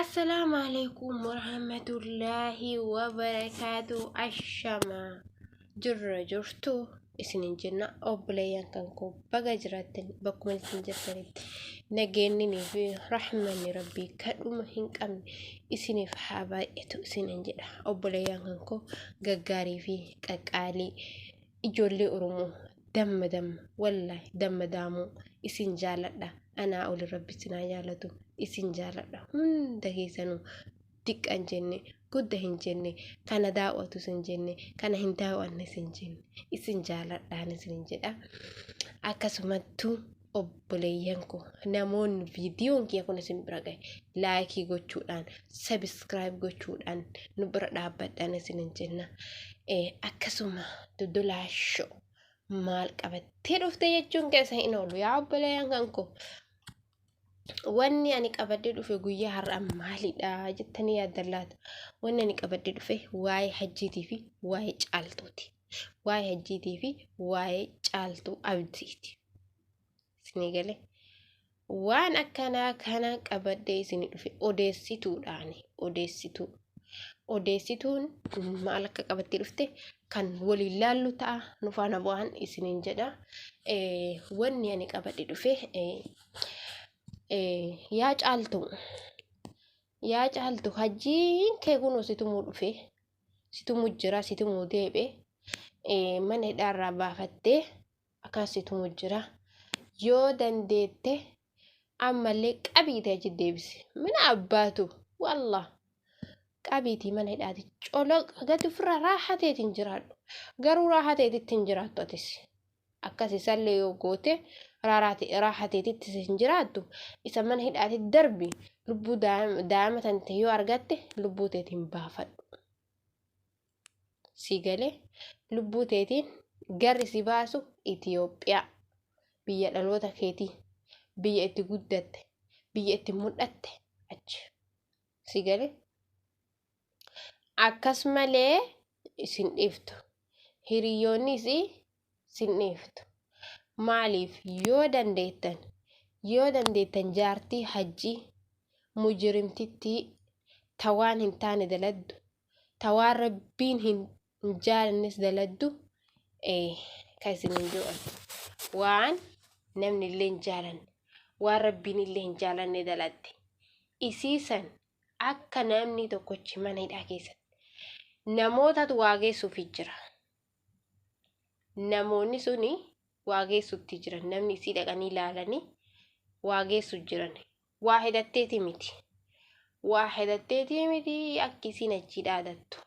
السلام عليكم ورحمة الله وبركاته. الشما جرتو اسنين جنة أبليان كنكو بقى جراتن بكمل سنجرتني نجيني في رحمة ربي كدوم هنك أم اسنين في حابة اتو اسنين جنة أبليان كنكو غغاري في كاكالي إجولي أرمو دم والله دم دامو اسن جالة أنا أقول ربي سنا جالتو isin jaaladha hunda keessanuu xiqqaan jenne guddaa hin jenne kana daawwatu sin jenne kana hin daawwanne sin jenne isin jaaladhaan isin jedha. Akkasumattuu obboleeyyan koo namoonni viidiyoon kiyya kun isin bira gahe laayikii gochuudhaan sabiskiraayib gochuudhaan nu bira dhaabbadhaan isin jenna. Akkasuma dodolaashoo maal qabattee dhufte jechuun keessa hin oolu yaa obboleeyyan kan koo. Wanni ani qabadee dhufe guyyaa har'a maalidha jettanii yaaddallaatu. Wanni ani qabadee dhufe waa'ee hajjiitii fi waa'ee caaltuuti. Waa'ee hajjiitii fi waa'ee caaltuu abdiiti. Isinii galee waan akkanaa kana qabadee isinii dhufe odeessituudhaani. Odeessituun maal akka qabattee dhufte kan waliin laallu ta'a nu faana bu'aan isiniin jedha. Wanni ani qabadee dhufe yaa caaltu hajjiin kee kunoo situmuu dhufe situmuu jira situmuu deebe mana hidhaarraa baafattee akkas situmuu jira yoo dandeette ammallee qabiitee achi deebise mana abbaatu wallah qabiitii mana hidhaati coloqa gadi ofirraa raaxateetiin jiraadhu garuu raaxateetitti hin jiraattu atis akkas isallee yoo goote raaxateetitti hin jiraattu isa mana hidhaati darbi lubbuu daa'ima tante yoo argatte lubbuu teetiin baafadhu. Si galee lubbuu teetiin garri si baasu Itiyoophiyaa biyya dhaloota keetii biyya itti guddatte biyya itti mul'atte achi. Si galee akkasumalee isin dhiiftu hiriyoonnis isin dhiiftu. Maaliif yoo dandeettan jaartii hajjii mujrimtitti tawaan hin taane daladdu tawaan rabbiin hin jaalannes daladdu kan isin hin jiran waan namni illee hin jaalanne waan rabbiin illee hin jaalanne daladde isiisan akka namni tokkochi mana hidhaa keessatti namootatu waageessuuf jira. Namoonni suni waageessutti jiran namni isii dhaqanii ilaalanii waageessu jiran waa hidhatteeti miti akka isiin achi dhaadattu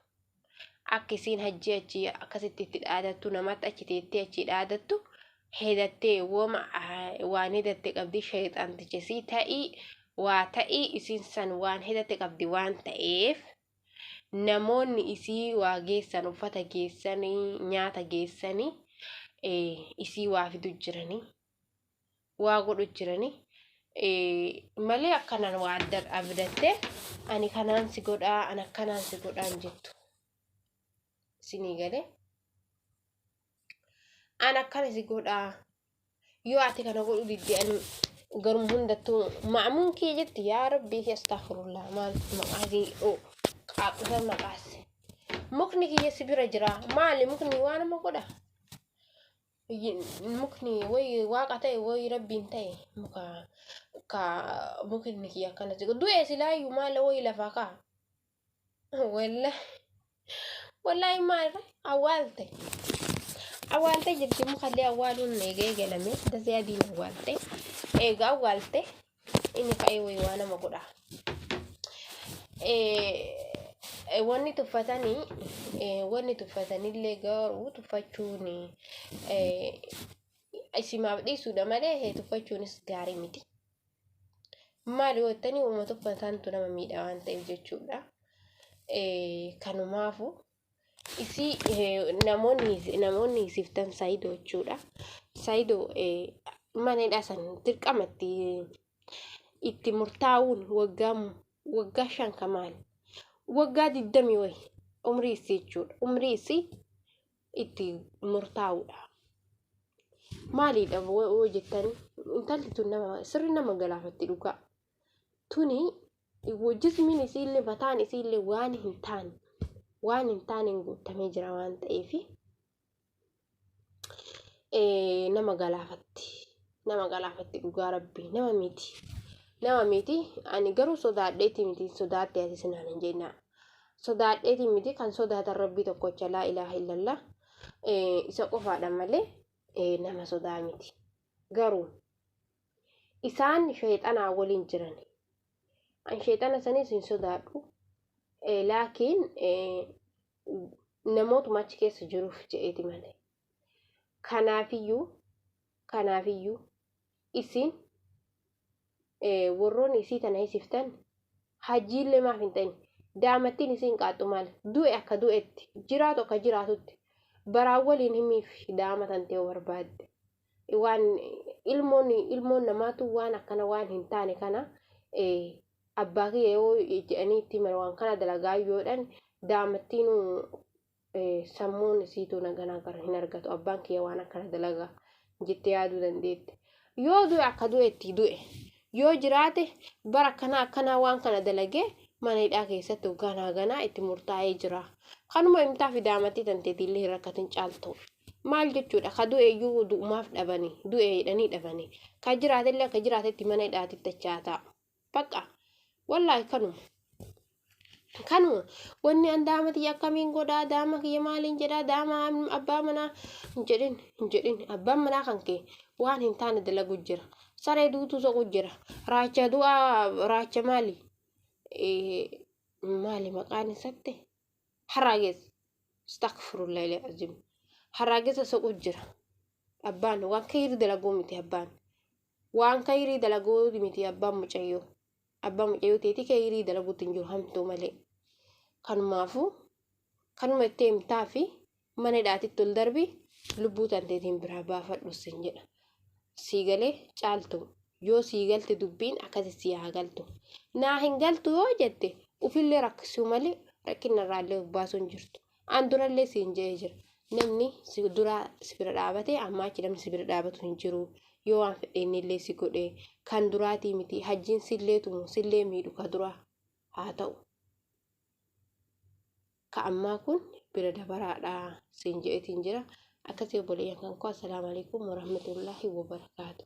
akka isiin hajji achi akkasitti itti dhaadattu namatti achi teettee achi dhaadattu hidhattee waan hidhatte qabdi sheexanticha isii ta'ii isiin san waan hidhatte qabdi waan ta'eef namoonni isii waageessan uffata geessanii nyaata geessanii isii waa fidu jiranii waa godhu jiranii malee akkanaan waa adda abdatte ani kanaan si godhaa ana akkanaan si godhaan jettu. Isinii galee ana akkana si godhaa yoo ati kana godhu didde ani garum hundattuu ma'muun kee jetti yaa rabbii astaghfirullah maal maqaasii qaaqusan maqaase mukni kiyya si bira jira maali mukni waan nama godha mukni way waaqa ta'e way rabbiin ta'e mukni kiyya akkanatti du'e silaayyuu maala way lafaa kaa wallahi maal awwaalte jirti mukallee awwaaluun eegee galame dasee adiin awwaalte eega awwaalte inni ka'ee way waa nama godha. Wanni tuffatanillee garuu tuffachuun isimaaf dhiisuudha malee tuffachuunis gaarii miti. Maali yoo jettanii uumama tuffatantu nama miidha waan ta'eef jechuudha. Kanumaafu namoonni isiftan saayidoo jechuudha. Saayidoo mana hidhaa san dirqamatti itti murtaa'uun waggaa 5 kamaali. Waggaa 20 wayi umrii isii jechuudha. Umrii isii itti murtaa'uudha. Maaliidha woo jettanii intalli tun sirri nama galaafatti dhugaa. Tuni jismiin isiillee mataan isiillee waan hin taane guutamee jira waan ta'eef nama galaafatti dhugaa rabbii nama miti ani garuu sodaadheeti miti sodaadhee asi naan hin jenna sodaadheeti miti kan sodaatan rabbii tokkocha laa ilaaha illallah isa qofaadha malee nama sodaa miti garuu isaan shayxanaa waliin jiran an shayxana sanis hin sodaadhu laakiin namootuma achi keessa jiruuf je'eeti malee kanaafiyyuu isin warroon isii tana isiftan hajjiillee maaf hin ta'in daamattiin isiin qaaxxu maal du'e akka du'etti jiraatu akka jiraatutti baraan waliin himiif daamatan ta'uu barbaadde waan ilmoon namaatu waan akkana waan hin taane kana abbaa kiyya yoo jedhanii itti mara waan kana dalagaa yoodhan daamattiin sammuun isiituu naganaa gara hin argatu abbaan kiyya waan akkana dalagaa jettee yaaduu dandeette yoo du'e akka du'etti du'e yoo jiraate bara akkanaa waan kana dalagee mana hidhaa keessatti ganaa itti murtaa'ee jira kanuma himtaa fi daamattii tanteetillee rakkatin caaltu maal jechuudha ka du'e iyyuu du'umaaf dhabanii du'e hidhanii dhabanii ka jiraatellee akka jiraatetti mana hidhaatitti achaataa bakka wallaahi kanuma wanni an daamatii akkamiin godhaa daama kiyya maaliin jedhaa daama abbaa manaa hin jedhin abbaan manaa kan kee waan hin taane dalagu jira saree duutuu soqu jira raacha maali maqaan isaatti haraagees astaghfirullahi alazim haraageessa soqu jira abbaan waan kayrii dalaguu miti abbaan mucayyoo teetii kayrii dalaguutti hin jiru hamtuu malee kanuma itti himtaa fi mana hidhaatitti ol darbi lubbuu tanteetiin biraa baafadhu sin jedha siigalee caaltu yoo siigalte dubbiin akkasi siyaa galtu naa hin galtu yoo jette ufillee rakkisuu malee rakkinarraallee baasuun jirtu an durallee siin jedhee jira namni duraa si bira dhaabatee ammaa achi namni si bira dhaabatu hin jiru yoo waan fedheennillee si godhee kan duraatii miti hajjiin sillee miidhu ka duraa haa ta'u ka ammaa kun bira dabaraadhaa siin jedheetiin jira akkasii obboleeyyan kan koo assalaamu alaikum warahmatullaahi wabarakaatu